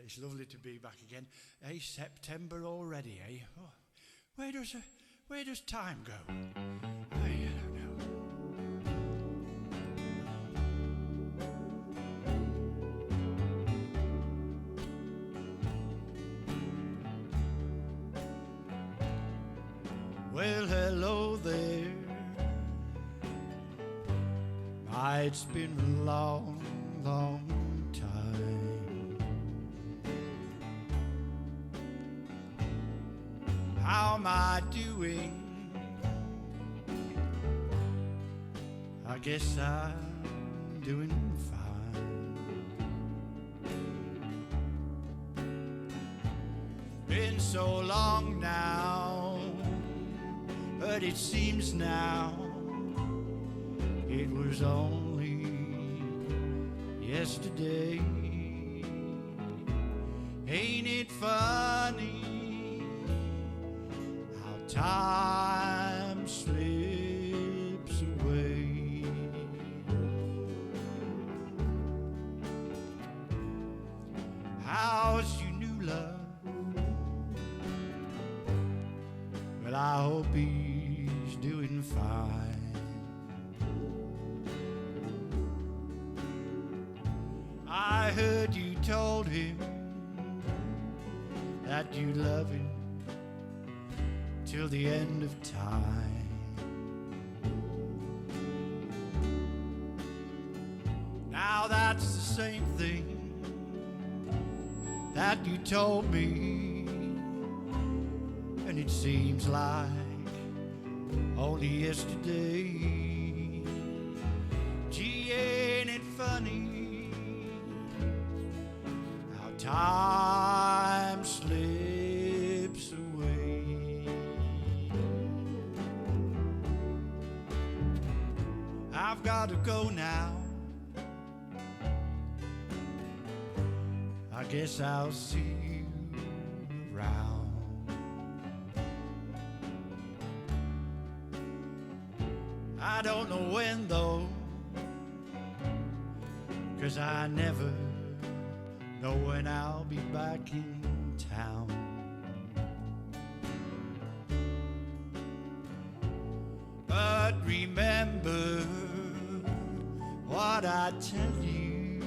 it's lovely to be back again. Hey, September already, eh? Oh, where does time go? I don't know. Well, hello there. It's been a long, long time. How am I doing? I guess I'm doing fine. Been so long now, but it seems now it was only yesterday. Ain't it funny how time slips away? How's your new love? Well, I hope he's doing fine. I heard you told him that you love him till the end of time. Now that's the same thing that you told me, and it seems like only yesterday. Gee, ain't it funny? Time slips away. I've got to go now. I guess I'll see you around. I don't know when though, 'cause I never know when I'll be back in town. But remember what I tell you,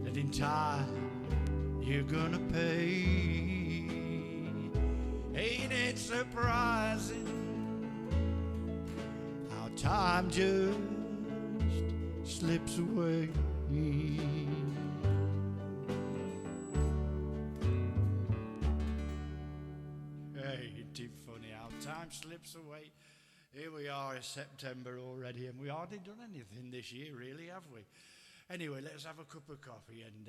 that in time you're gonna pay. Ain't it surprising how time just slips away? Hey, it's too funny how time slips away. Here we are, it's September already, and we hardly done anything this year, really, have we? Anyway, let's have a cup of coffee and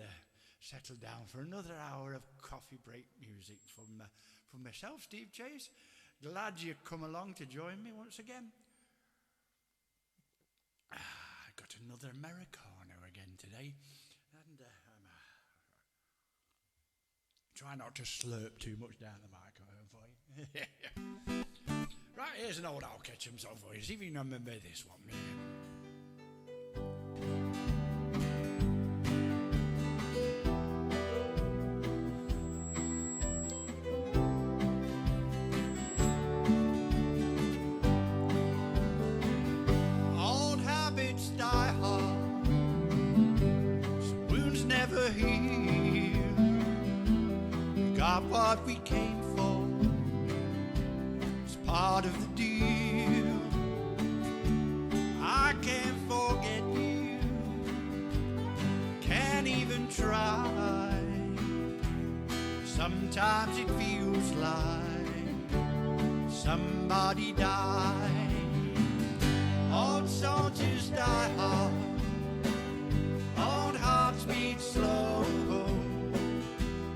settle down for another hour of coffee break music from myself, Steve Chase. Glad you come along to join me once again. I got another Americano again today, and try not to slurp too much down the microphone for you. Right, here's an old I'll catch 'em song for you. See if you can remember this one. Old habits die hard, some wounds never heal. We got what we came for, it's part of the deal. I can't forget you, can't even try. Sometimes it feels like somebody died. Old soldiers die hard, old hearts beat slow,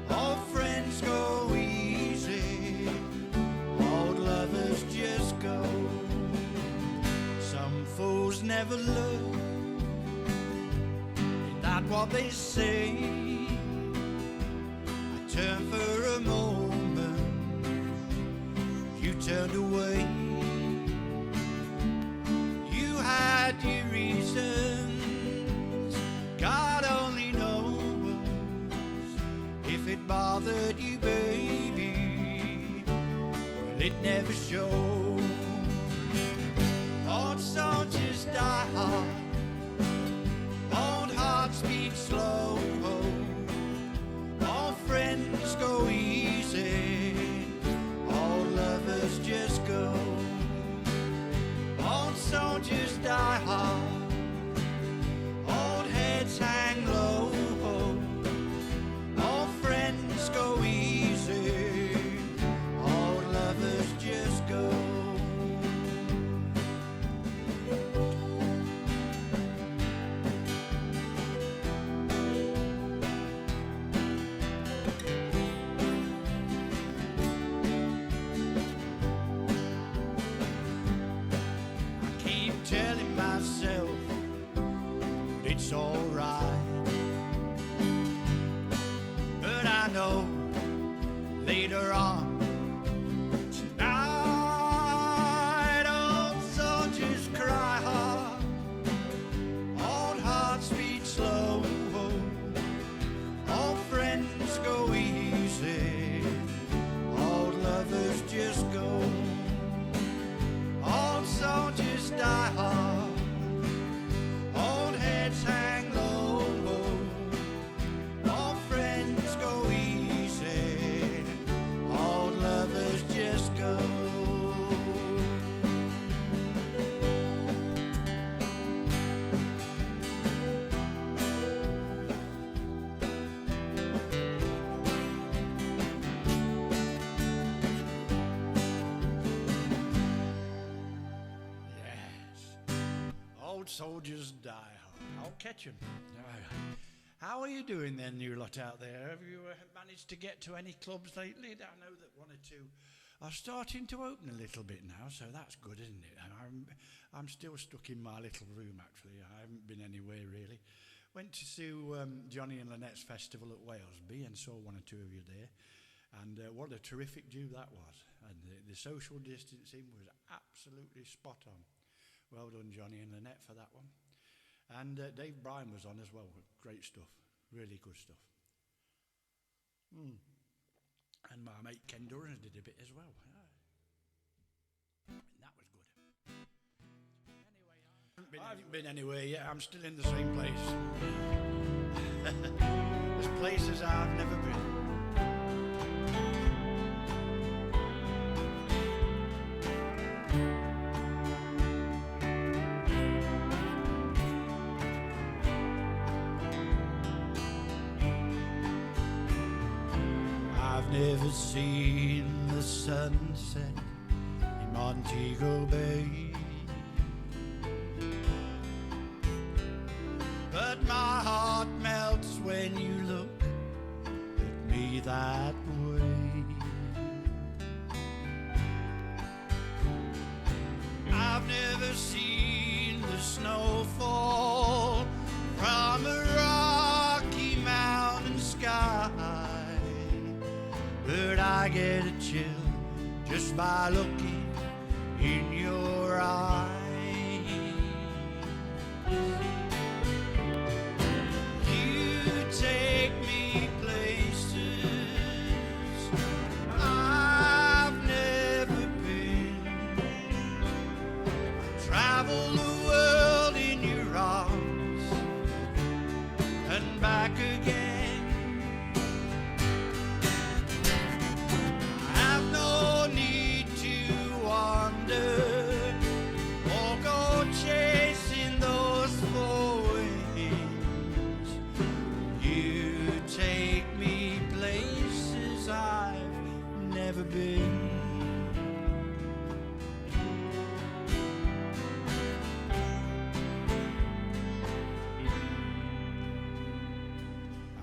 old friends go easy, old lovers just go. Some fools never learn, ain't that what they say? I turned for a moment, you turned away. You had your reasons, God only knows. it never shows. Old soldiers die hard, old hearts beat slow, old friends go easy, old lovers just go. Old soldiers die hard, old heads hang low, old friends go easy, old lovers just go. Telling myself it's alright, but I know later on tonight old soldiers cry hard, old hearts beat slow, old friends go easy, old lovers just go. Old soldiers die hard, old heads hang low, old friends go easy, old lovers just go. Old soldiers die hard. I'll catch 'em. How are you doing then, you lot out there? Have you managed to get to any clubs lately? I know that one or two are starting to open a little bit now, so that's good, isn't it? And I'm still stuck in my little room, actually. I haven't been anywhere, really. Went to see Johnny and Lynette's festival at Walesby and saw one or two of you there. And what a terrific do that was. And the social distancing was absolutely spot on. Well done, Johnny and Lynette, for that one. And Dave Bryan was on as well. Great stuff. Really good stuff. And my mate Ken Durrans did a bit as well. And that was good. Anyway, I haven't been anywhere yet. I'm still in the same place. There's places I've never been. I've never seen the sunset in Montego Bay, but my heart melts when you look at me that way. I've never seen the snow fall from a rocky mountain sky, but I get a chill just by looking in your eyes. You take me places I've never been. Travel the world in your arms and back again.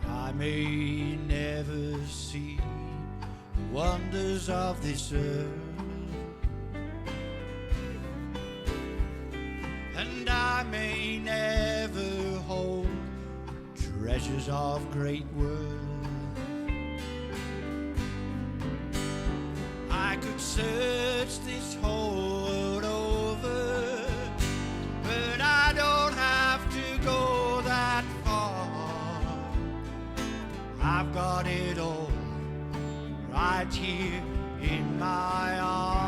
I may never see the wonders of this earth, and I may never hold treasures of great worth. I could search this whole world over, but I don't have to go that far. I've got it all right here in my arms.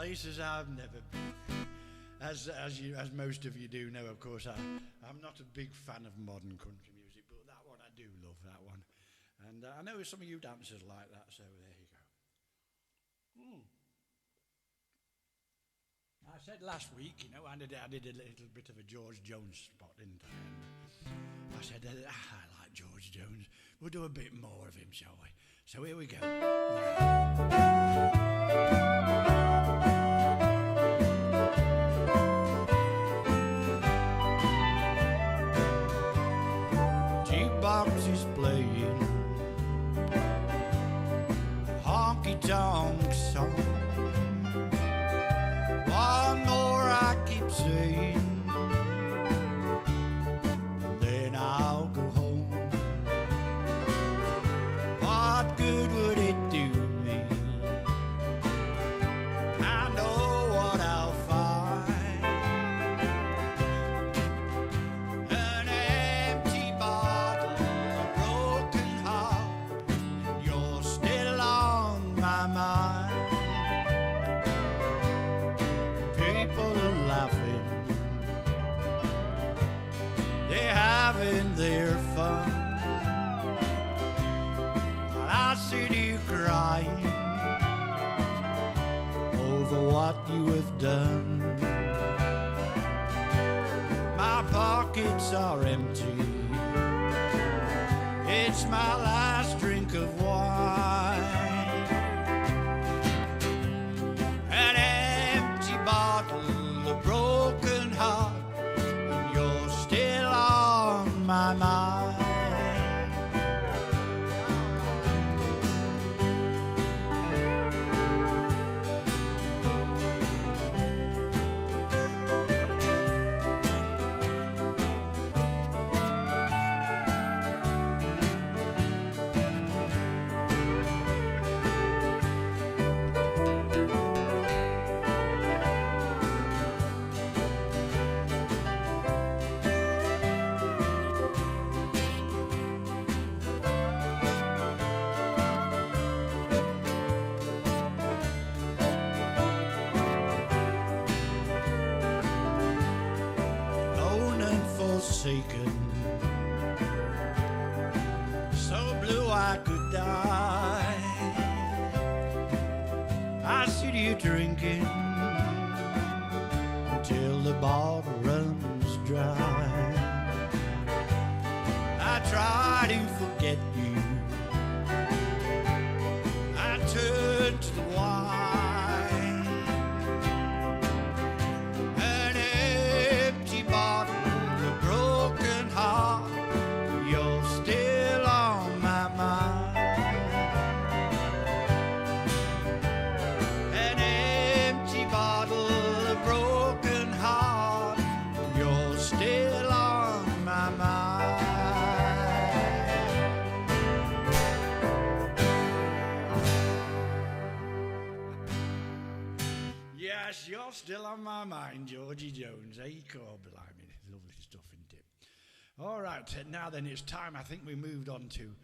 places I've never been. As most of you do know, of course, I'm not a big fan of modern country music, but that one I do love, that one. And I know some of you dancers like that, so there you go. I said last week, you know, I did a little bit of a Georgie Jones spot, didn't I? And I said, I like Georgie Jones. We'll do a bit more of him, shall we? So here we go. Jukebox is playing honky-tonk song. One more I keep saying, then I'll go home. What good would it do me? I know what I'll find. An empty bottle, a broken heart, and you're still on my mind. They're having their fun, and I sit here crying over what you have done. My pockets are empty, it's my last drink of wine. An empty bottle, a broken heart, and you're still on my mind. Forsaken, so blue I could die. I sit here drinking until the bottle runs dry. I try to forget you, I turn to the wine. An empty bottle, broken heart, you're still on my mind. An empty bottle, a broken heart, you're still on my mind. Yes, you're still on my mind, Georgie Jones. Hey, blimey, lovely stuff, isn't it? All right, now then it's time. I think we moved on to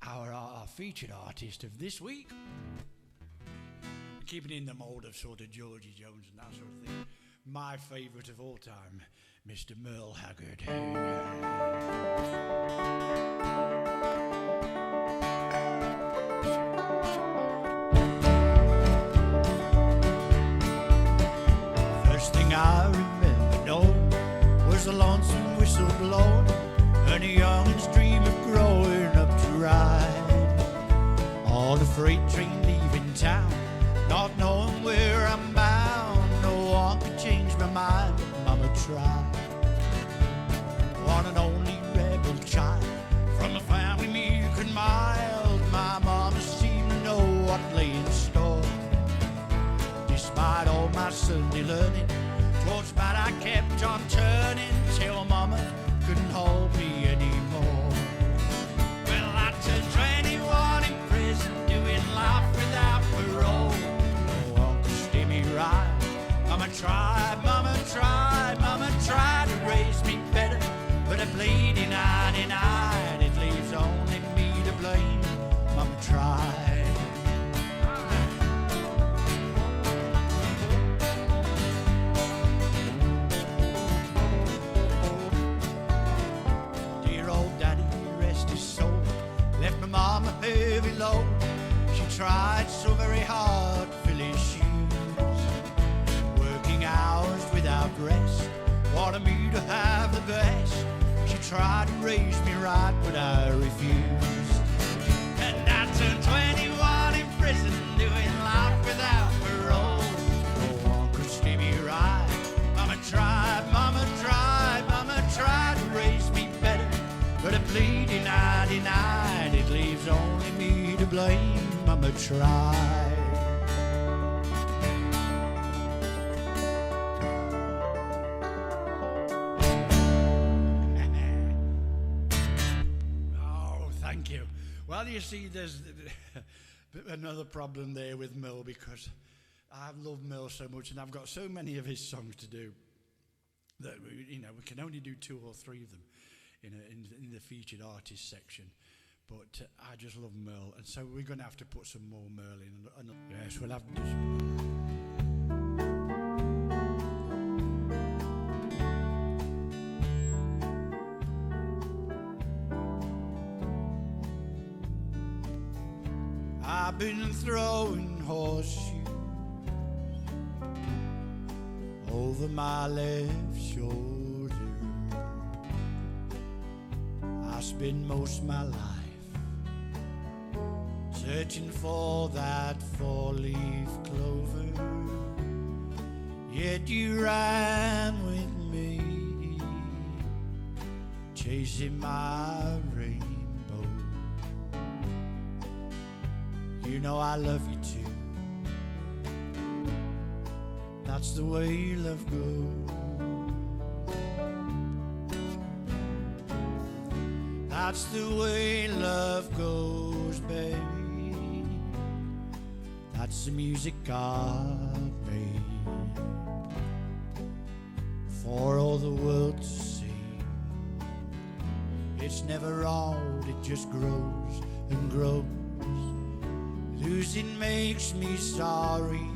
our featured artist of this week. Keeping in the mould of sort of Georgie Jones and that sort of thing. My favourite of all time, Mr. Merle Haggard. First thing I remember knowing was the lonesome whistle blowing, and a youngin's dream of growing up to ride on a freight train leaving town, not knowing where I'm bound. No one could change my mind, but Mama tried. One and only rebel child from a family meek and mild, my mama seemed to know what lay in store. Despite all my Sunday learning, towards bad I kept on turning till Mama couldn't hold me anymore. Well, I turned 21 in prison, doing life without parole. No one could steer me right. Mama tried to raise me better, but a bleeding 99, it leaves only me to blame. Mama tried. heavy load. She tried so very hard to fill his shoes, working hours without rest, wanted me to have the best. She tried to raise me right, but I refused. And I turned 21 in prison, doing life without parole. No one could stay me right. Mama tried, mama tried, mama tried to raise me better, but a plea denied, denied. It leaves only me to blame. Mama tried. Oh, thank you. Well, you see, there's another problem there with Merle, because I love Merle so much, and I've got so many of his songs to do that we can only do 2 or 3 of them in the featured artist section. But I just love Merle, and so we're going to have to put some more Merle in. Yes, we'll have to do some. I've been throwing horseshoes over my left shoulder. I spend most of my life searching for that 4-leaf clover, yet you ran with me, chasing my rainbow. You know I love you too. That's the way love goes. That's the way love goes, baby. That's the music God made for all the world to see. It's never old, it just grows and grows. Losing makes me sorry.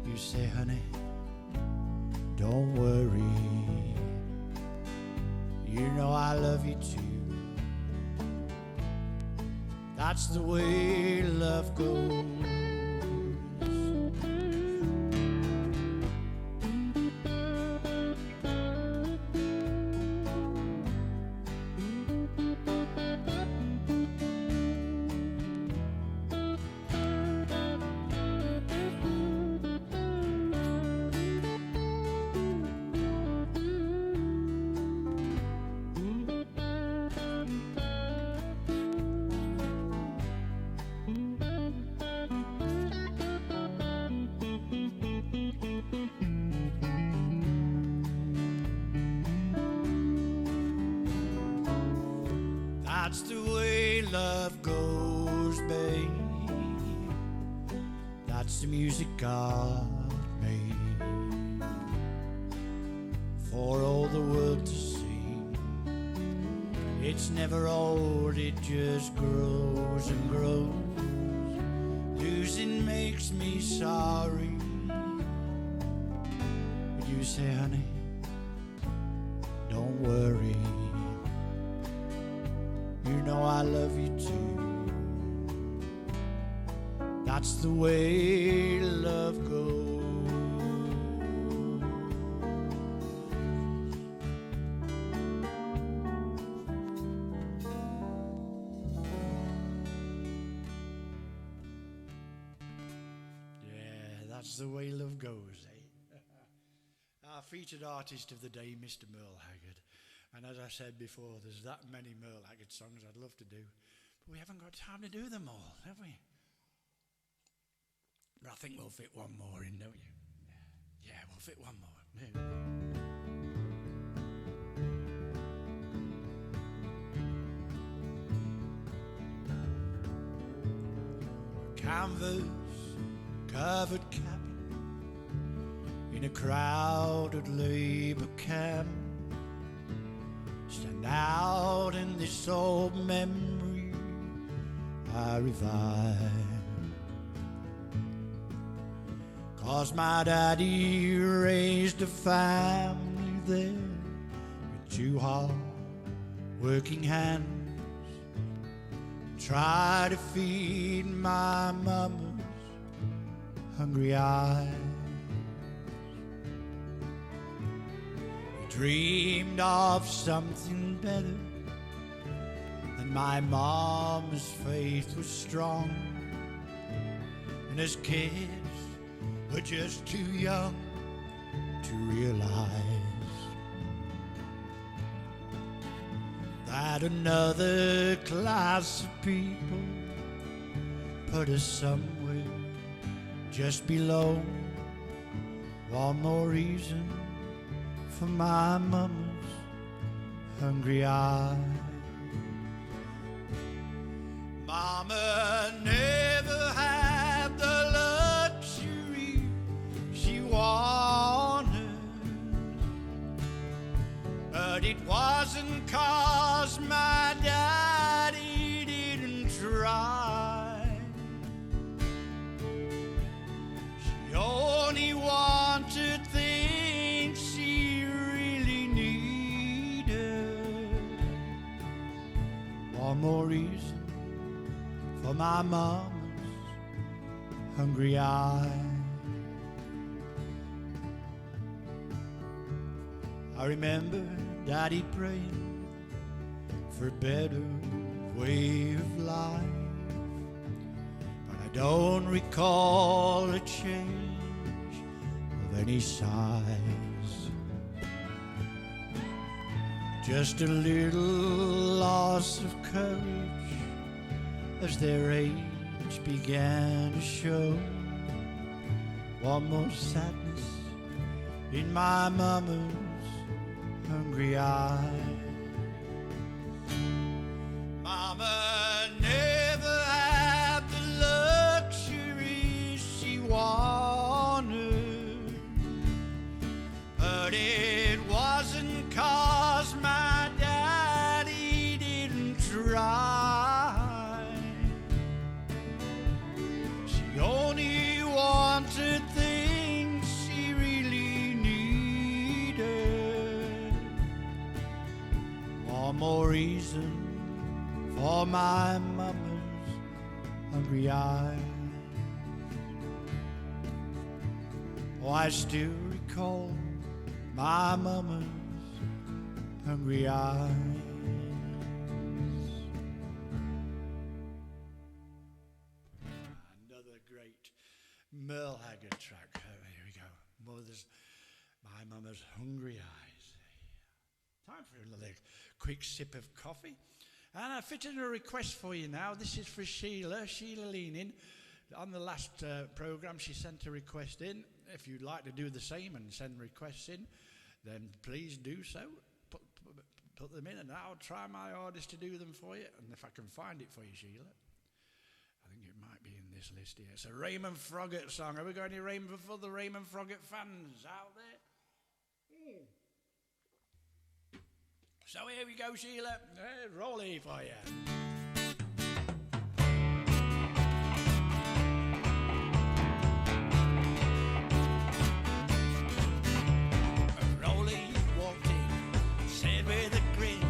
You say, honey, don't worry. You know I love you too. That's the way love goes. That's the way love goes, babe. That's the music God made for all the world to sing. It's never old, it just grows and grows. Losing makes me sorry. But you say, honey, don't worry. You know I love you too. That's the way love goes. Yeah, that's the way love goes, eh? Our featured artist of the day, Mr. Merle Haggard. And as I said before, there's that many Merle Haggard songs I'd love to do, but we haven't got time to do them all, have we? But I think we'll fit one more in, don't you? Yeah, we'll fit one more. Canvas covered cabin in a crowded labor camp. Stand out in this old memory I revive. 'Cause my daddy raised a family there with 2 hard working hands try to feed my mama's hungry eyes. He dreamed of something better, and my mom's faith was strong. And as kids, we're just too young to realize that another class of people put us somewhere just below. One more reason for my mama's hungry eyes. Mama never had the luxury she wanted, but it wasn't 'cause my daddy didn't try. She only wanted things she really needed. One more reason for my mama's hungry eyes. I remember Daddy praying for a better way of life, but I don't recall a change of any size. Just a little loss of courage as their age began to show. One more sadness in my mama's hungry eyes. Mama never had the luxury she wanted, but it wasn't 'cause my daddy didn't try. She only wanted things she really needed. One more reason for my mama's hungry eyes. Oh, I still recall my mama's hungry eyes. Another great Merle Haggard track. Oh, here we go. My mama's hungry eyes. Time for another quick sip of coffee. And I fitted a request for you now. This is for Sheila leaning. On the last programme, she sent a request in. If you'd like to do the same and send requests in, then please do so. Put them in, and I'll try my hardest to do them for you. And if I can find it for you, Sheila, I think it might be in this list here. It's a Raymond Froggatt song. Have we got any other Raymond Froggatt fans out there? So here we go, Sheila. Rolly for you. Rolly walked in, said with a grin,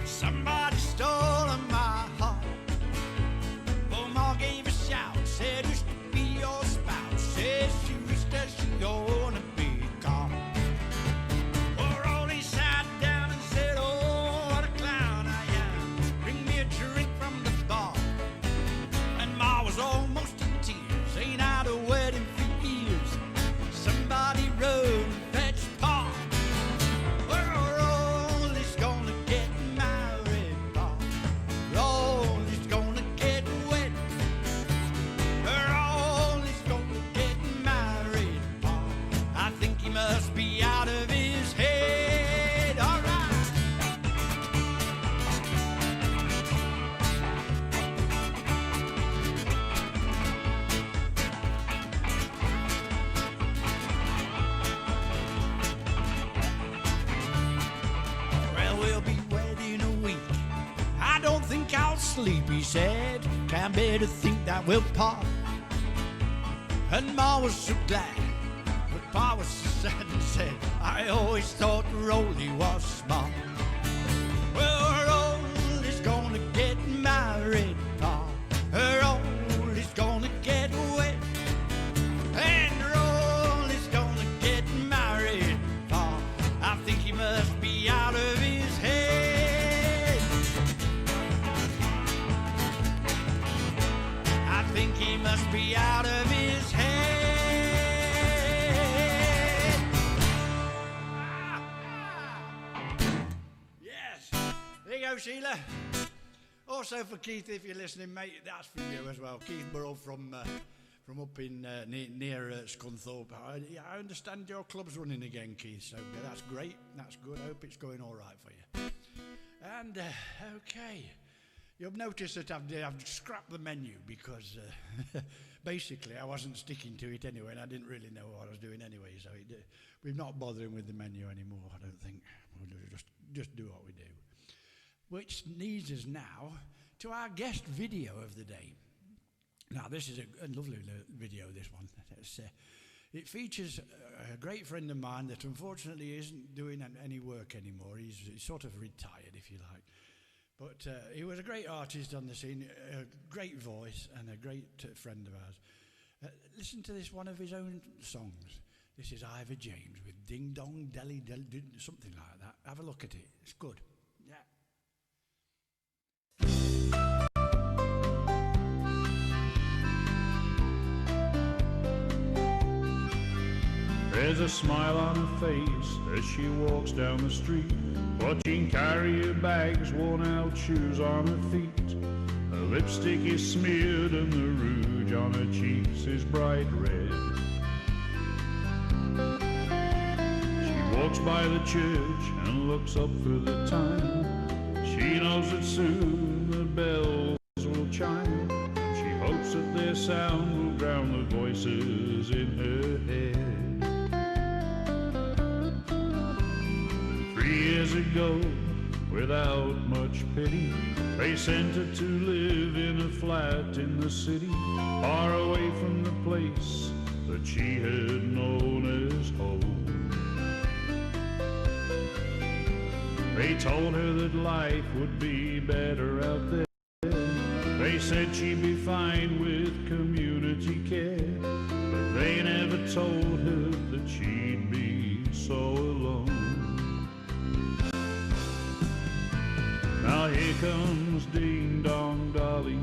somebody stole my heart. Omar gave a shout, said who's to be your spouse? Said she wished that she gonna be gone. Almost in tears, ain't had a wedding for years. Somebody rode and fetched Pa. Rolly's gonna get married, Pa. Rolly's gonna get wed. Rolly's gonna get married, Pa. I think he must be out of his head. All right. I'll sleep, he said. Can't bear to think that we'll part. And Ma was so glad, but Pa was so sad and said, I always thought Rolly was smart. Well, Rolly's gonna get married, out of his head. I think he must be out of his head. Yes, there you go, Sheila. Also for Keith, if you're listening, mate, that's for you as well. Keith Burrow from up in near Scunthorpe. I understand your club's running again, Keith, so that's great. That's good. I hope it's going all right for you. And, okay. You'll notice that I've scrapped the menu because basically I wasn't sticking to it anyway, and I didn't really know what I was doing anyway, so we're not bothering with the menu anymore, I don't think. We'll just do what we do. Which leads us now to our guest video of the day. Now, this is a lovely video, this one. It features a great friend of mine that unfortunately isn't doing any work anymore. He's sort of retired, if you like. But he was a great artist on the scene, a great voice, and a great friend of ours. Listen to this, one of his own songs. This is Ivor James with Ding Dong Delly, something like that. Have a look at it. It's good. Yeah. There's a smile on her face as she walks down the street, watching carrier bags, worn out shoes on her feet. Her lipstick is smeared and the rouge on her cheeks is bright red. She walks by the church and looks up for the time. She knows that soon the bells will chime. She hopes that their sound will drown the voices in her head. 3 years ago, without much pity, they sent her to live in a flat in the city, far away from the place that she had known as home. They told her that life would be better out there. They said she'd be fine with community care, but they never told her that she'd be so alone. Now here comes Ding Dong Dolly,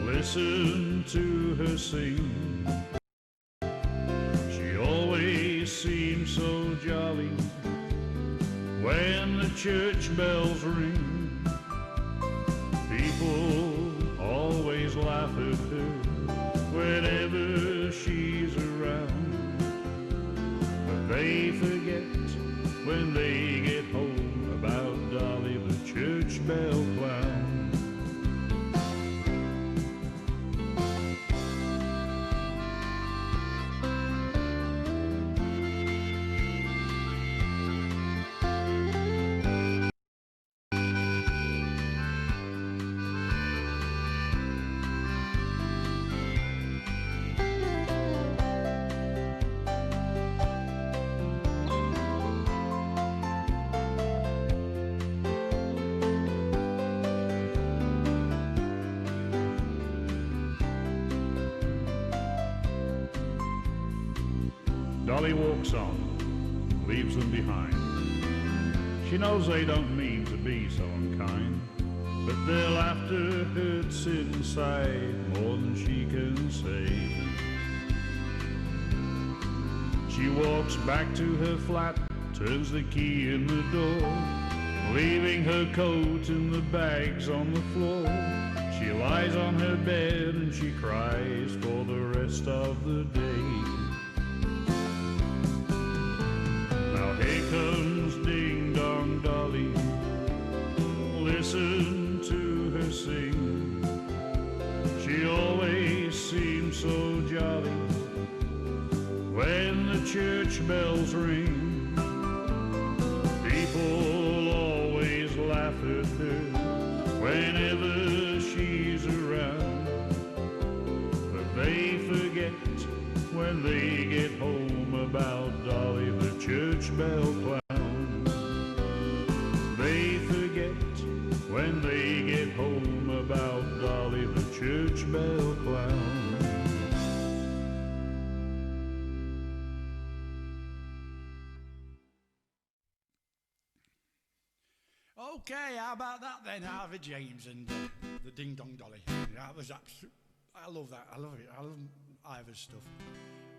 listen to her sing. She always seems so jolly when the church bells ring. People always laugh at her whenever she's around, but they forget when they get home about Dolly the church bell clown. Dolly walks on, leaves them behind. She knows they don't mean to be so unkind, but their laughter hurts inside more than she can say. She walks back to her flat, turns the key in the door, leaving her coat and the bags on the floor. She lies on her bed and she cries for the rest of the day. Here comes Ding Dong Dolly, listen to her sing. She always seems so jolly when the church bells ring. People always laugh at her whenever she's around, but they forget when they get home about Dolly the church bell clown. They forget when they get home about Dolly the church bell clown. Okay, how about that then? Harvey James and the Ding Dong Dolly. That was absolute. I love that. I love it. I love Ivor's stuff.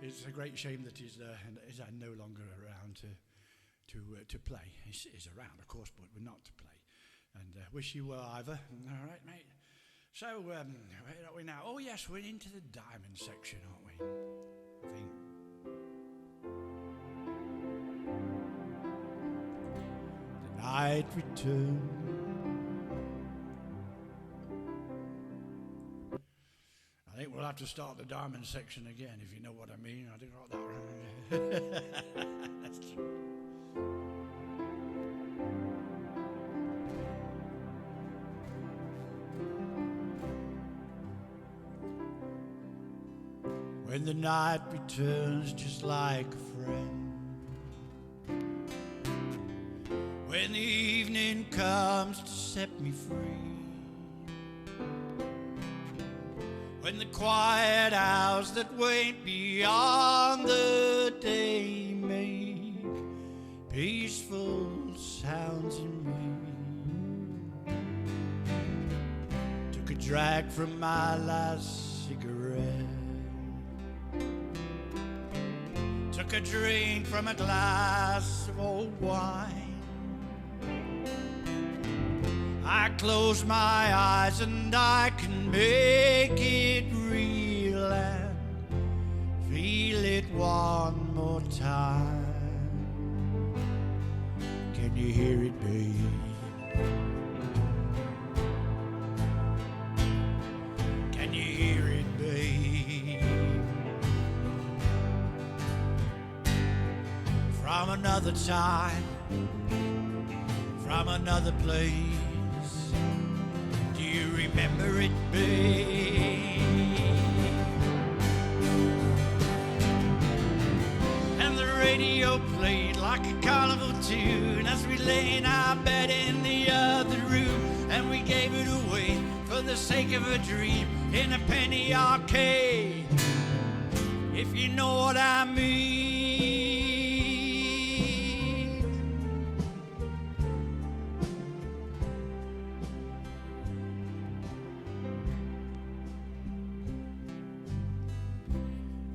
It's a great shame that he's no longer around to play. He's around, of course, but not to play. And wish you well, Ivor. All right, mate. So where are we now? Oh yes, we're into the diamond section, aren't we? I think. The night returns. I think we'll have to start the diamond section again, if you know what I mean. I think I got that right. That's true. When the night returns just like a friend, when the evening comes to set me free, when the quiet hours that wait beyond the day make peaceful sounds in me. Took a drag from my last cigarette, took a drink from a glass of old wine. I close my eyes and I can make it real and feel it one more time. Can you hear it, babe? Can you hear it, babe? From another time, from another place. Do you remember it, babe? And the radio played like a carnival tune as we lay in our bed in the other room, and we gave it away for the sake of a dream in a penny arcade, if you know what I mean.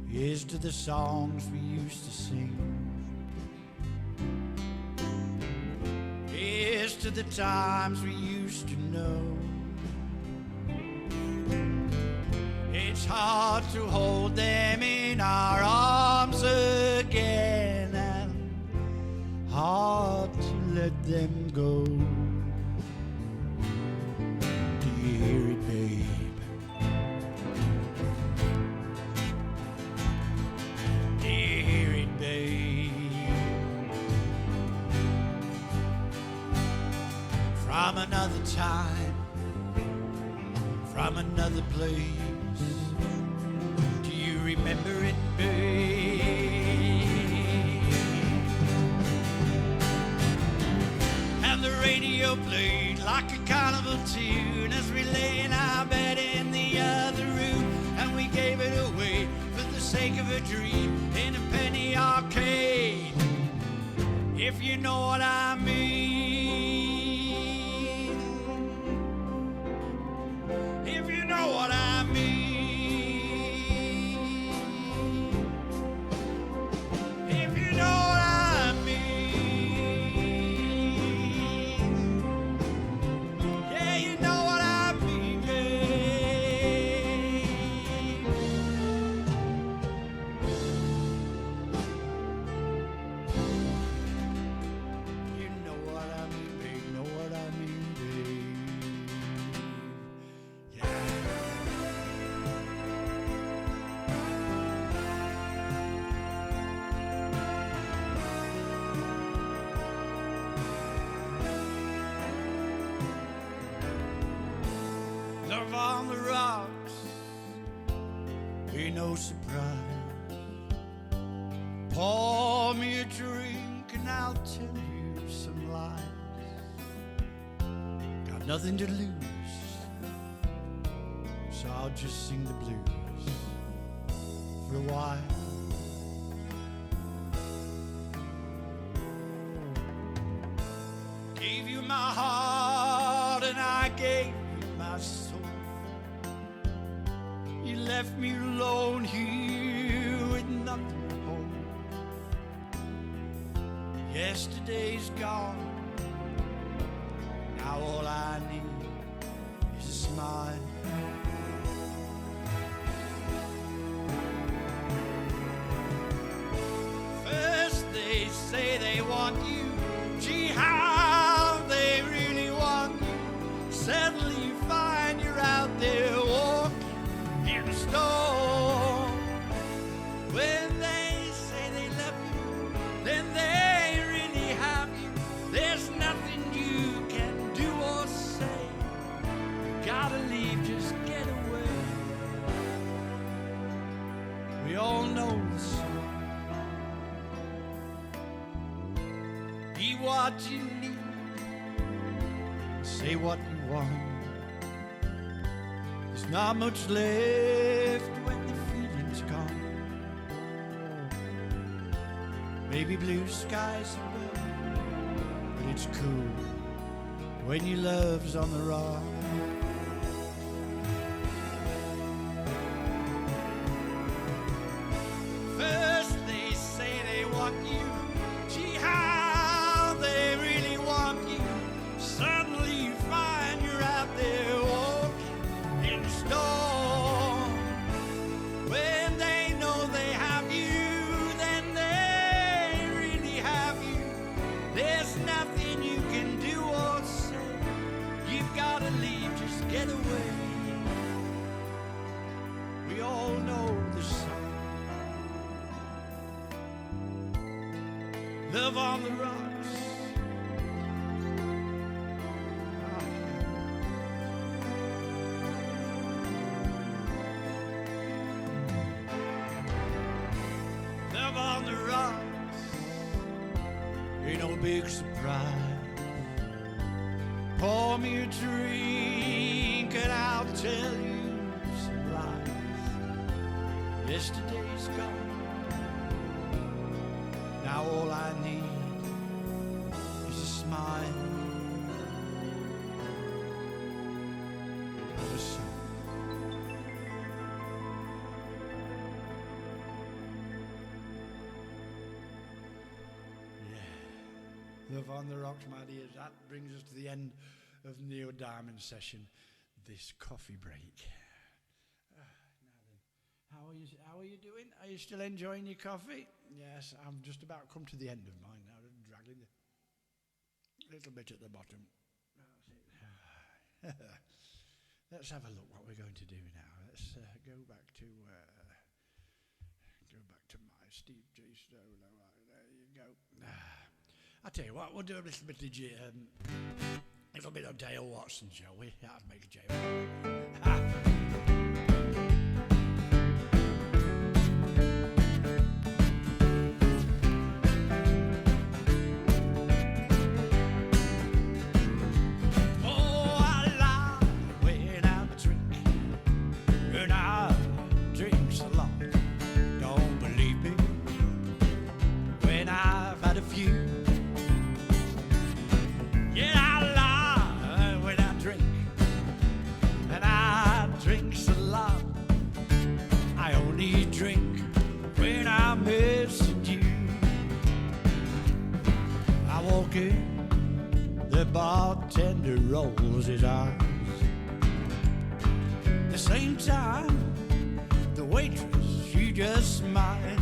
Here's to the songs we used to sing. Here's to the times we used to know. It's hard to hold them in our arms again, and hard to let them go. Do you hear it, babe? From another time, from another place. Do you remember it, babe? And the radio played like a carnival tune as we lay in our bed in the other room, and we gave it away for the sake of a dream in a penny arcade, if you know what I mean. If you know what I mean. If you know what I mean. Yeah, you know what I mean, babe. You know what I mean, babe. Know what I mean, babe. Love on the rocks, be no surprise. Pour me a drink and I'll tell you some lies. Got nothing to lose, so I'll just sing the blues for a while. Gave you my heart and I gave you my soul. You left me alone here with nothing to hold. Yesterday's gone. Now all I need is a smile. First they say they want you. Gee, how they really want you. Suddenly you find you're out there walking in the storm. When they say they love you, then they really have you. There's nothing you can do or say. You gotta leave, just get away. We all know the song. Be what you need, say what you want. There's not much left when the feeling's gone. Maybe blue skies above, but it's cool when your love's on the run. First they say they want you. Gee, how they really want you. Suddenly you find you're out there walking in the storm. When they know they have you, then they really have you. There's nothing you can do or say. You've gotta leave, just get away. We all know the song. Love on the rocks. Love on the rocks. Ain't no big surprise. Pour me a drink and I'll tell you some lies. Yesterday's gone. Now all I need is a smile and a song. Yeah. Love on the Rocks, my dears. That brings us to the end of Neil Diamond's session, this coffee break. Now then, how are you doing? Are you still enjoying your coffee? Yes, I'm just about come to the end of mine now. I'm dragging a little bit at the bottom. Let's have a look what we're going to do now. Let's go back to my Steve J. Solo. There you go. I tell you what, we'll do a little bit of Dale Watson, shall we? That'll make a J. The bartender rolls his eyes. At the same time, the waitress, she just smiles.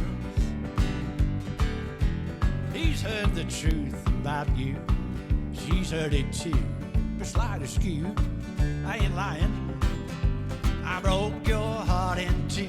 He's heard the truth about you. She's heard it too. But slight askew, I ain't lying. I broke your heart in two.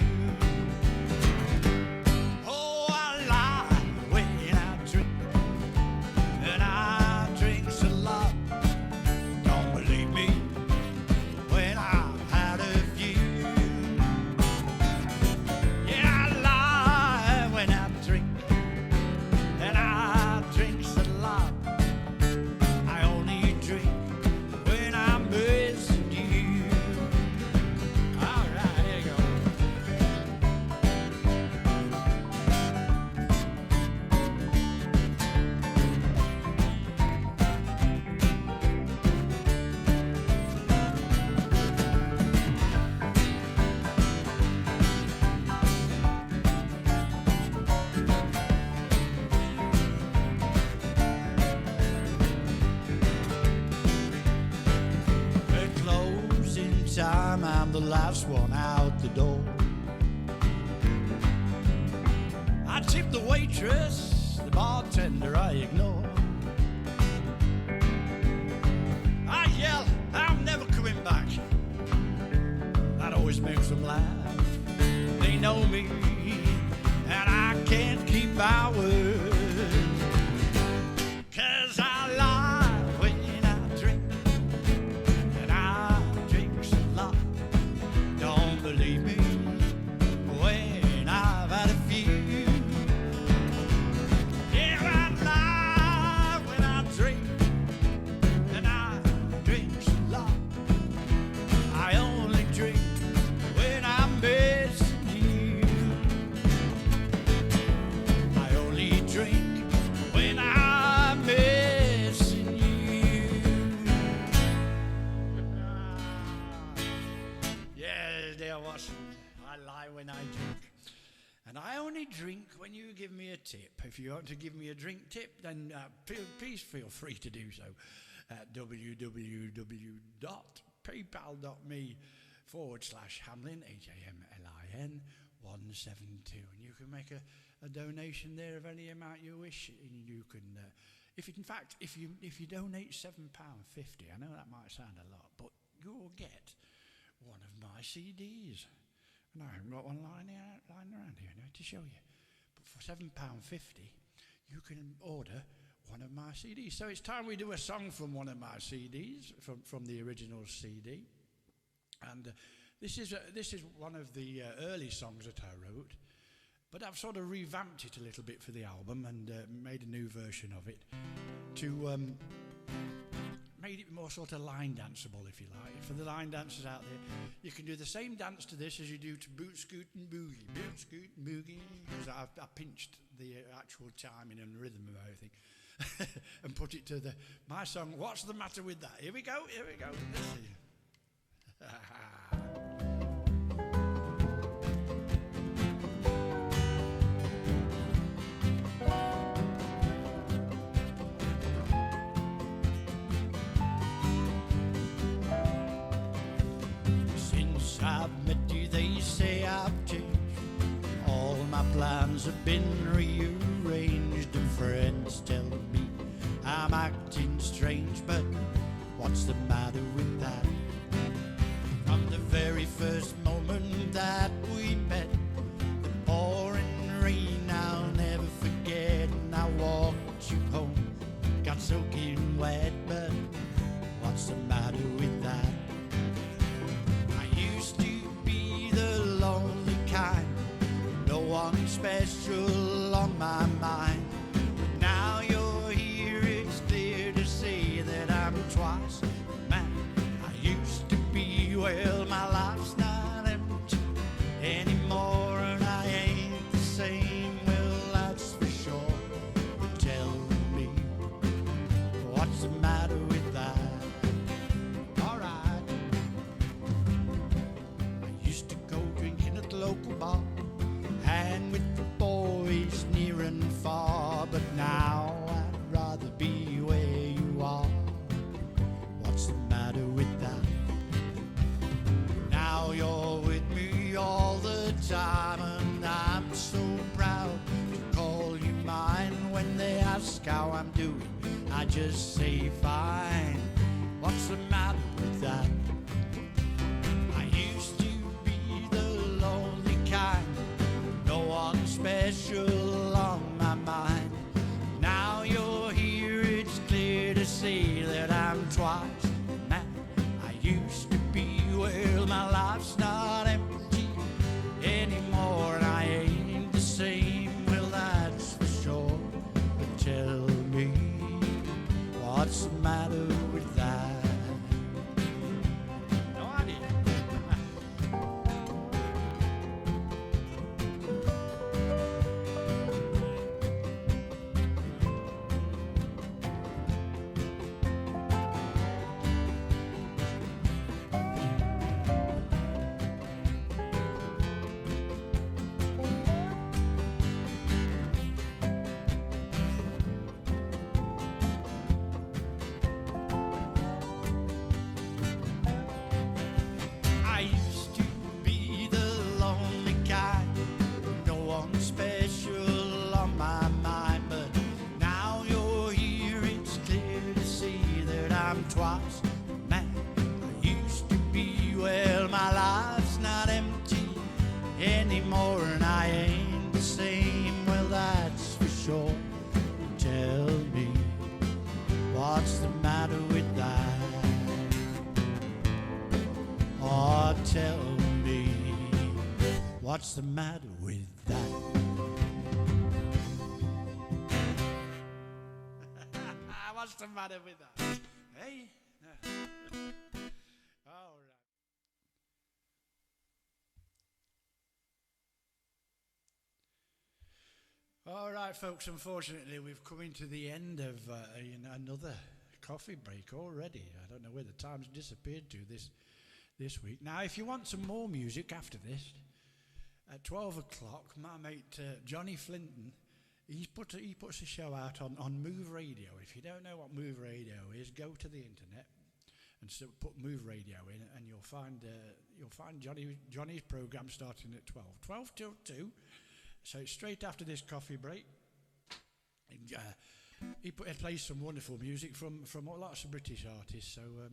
time I'm the last one out the door. I tip the waitress, the bartender I ignore. I yell, I'm never coming back. That always makes them laugh. They know me, and I can't keep my word. 'Cause I lie when I drink, and I drink a lot. Don't believe me when I've had a few. Yeah, I lie when I drink, and I drink a lot. I only drink when I'm missing you. I only drink when I'm missing you. Yeah, dear Watson, I lie when I drink. And I only drink when you give me a tip. If you want to give me a drink tip, then please feel free to do so at www.paypal.me/Hamlin, HAMLIN 172. And you can make a donation there of any amount you wish. And you can, if you donate £7.50, I know that might sound a lot, but you'll get one of my CDs. And I haven't got one lying around here now to show you. But for £7.50, you can order one of my CDs. So it's time we do a song from one of my CDs, from the original CD. And this is one of the early songs that I wrote. But I've sort of revamped it a little bit for the album and made a new version of it to made it more sort of line danceable, if you like. For the line dancers out there, you can do the same dance to this as you do to Boot Scoot and Boogie. Boot Scoot and Boogie, because I pinched the actual timing and rhythm of everything and put it to my song, What's the Matter With That? Here we go. Let's see. I've met you, they say I've changed. All my plans have been rearranged, and friends tell me I'm acting strange. But what's the matter with that? From the very first moment that we met, the pouring rain I'll never forget. And I walked you home, got soaking wet. But what's the matter with that? No one special on my mind. But now you're here, it's clear to see that I'm twice the man I used to be. Well, my life's not empty anymore, and I ain't the same. Well, that's for sure. But tell me, what's the matter with that? Alright. I used to go drinking at the local bar, and with the boys near and far. But now I'd rather be where you are. What's the matter with that? Now you're with me all the time, and I'm so proud to call you mine. When they ask how I'm doing, I just say fine. What's the matter with that? I used to be the lonely kind, no one special on my mind. Now you're here, it's clear to see that I'm twice the man I used to be. Well, my life's not empty anymore, and I ain't the same. Well, that's for sure. But tell me, what's the matter with that? No idea. I'm twice the man I used to be. Well, my life's not empty anymore, and I ain't the same. Well, that's for sure. Tell me, what's the matter with that? Oh, tell me, what's the matter with that? What's the matter with that? Hey? All right. All right, folks, unfortunately, we've come into the end of another coffee break already. I don't know where the time's disappeared to this week. Now, if you want some more music after this, at 12 o'clock, my mate Johnny Flinton, he puts a show out on Move Radio. If you don't know what Move Radio is, go to the internet and put Move Radio in, and you'll find Johnny's program starting at 12 till 2. So it's straight after this coffee break. He plays some wonderful music from lots of British artists. So a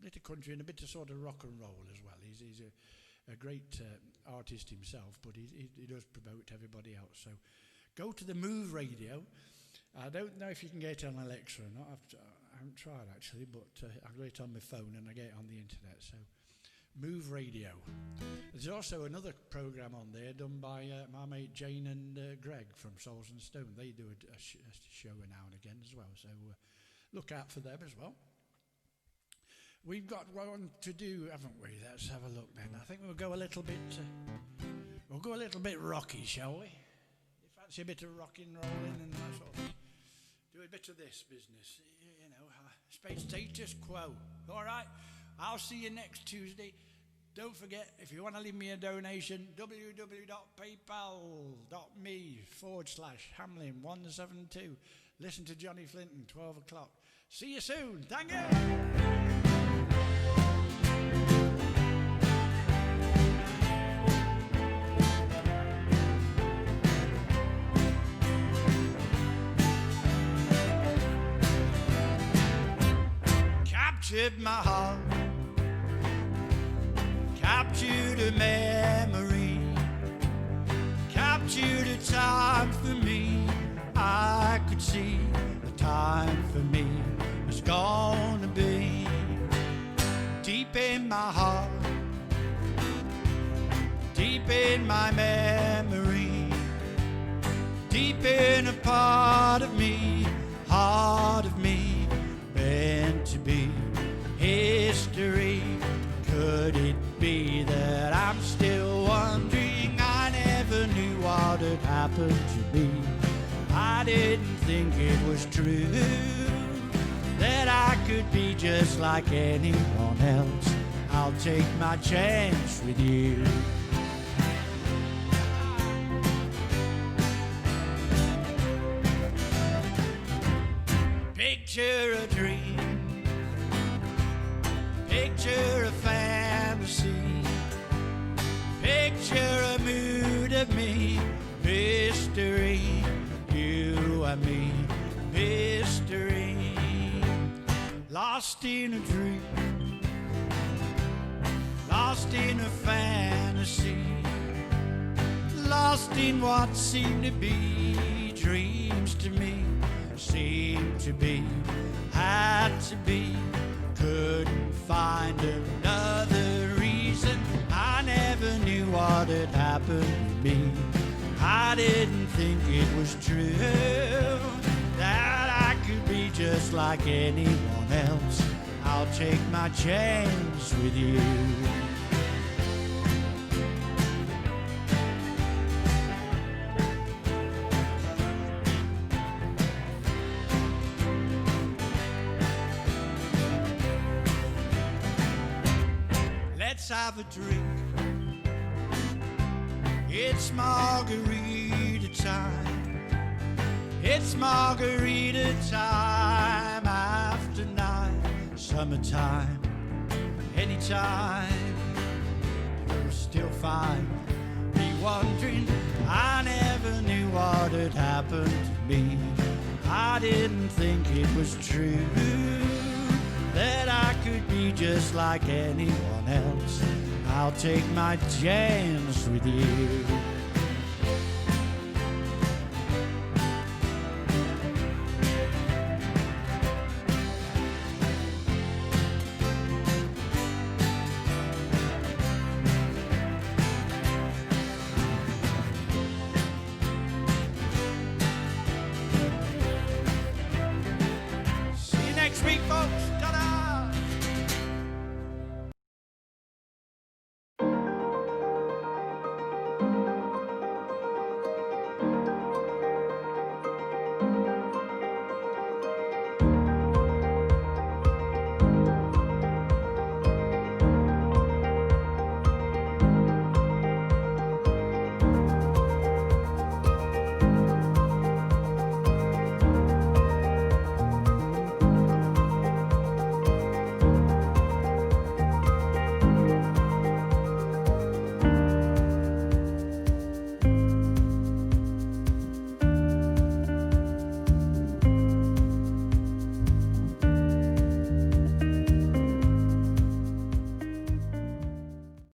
bit of country and a bit of sort of rock and roll as well. He's a great artist himself, but he does promote everybody else. So go to the Move Radio. I don't know if you can get it on Alexa or not. I haven't tried actually, but I get it on my phone and I get it on the internet. So Move Radio. There's also another program on there done by my mate Jane and Greg from Souls and Stone. They do a show now and again as well. So look out for them as well. We've got one to do, haven't we? Let's have a look then. I think we'll go a little bit rocky, shall we? You fancy a bit of rocking, rolling, and that sort of. Do a bit of this business, you know. Status quo. All right. I'll see you next Tuesday. Don't forget, if you want to leave me a donation, www.paypal.me/Hamlin172. Listen to Johnny Flinton, 12 o'clock. See you soon. Thank you. Captured my heart, captured a memory, captured a time for me. I could see the time for me was gonna be. Deep in my heart, deep in my memory, deep in a part of me, heart of me, meant to be history. Could it be that I'm still wondering? I never knew what had happened to me. I didn't think it was true that I could be just like anyone else. I'll take my chance with you. Picture a dream, picture a fantasy, picture a mood of me, mystery, you and me, mystery. Lost in a dream, lost in a fantasy, lost in what seemed to be dreams to me. Seemed to be, had to be, couldn't find another reason. I never knew what had happened to me. I didn't think it was true that I could be just like anyone else. I'll take my chance with you. Let's have a drink. It's margarita time. It's margarita time after 9. Summertime, anytime. You're still fine. Be wondering, I never knew what had happened to me. I didn't think it was true just like anyone else. I'll take my chance with you.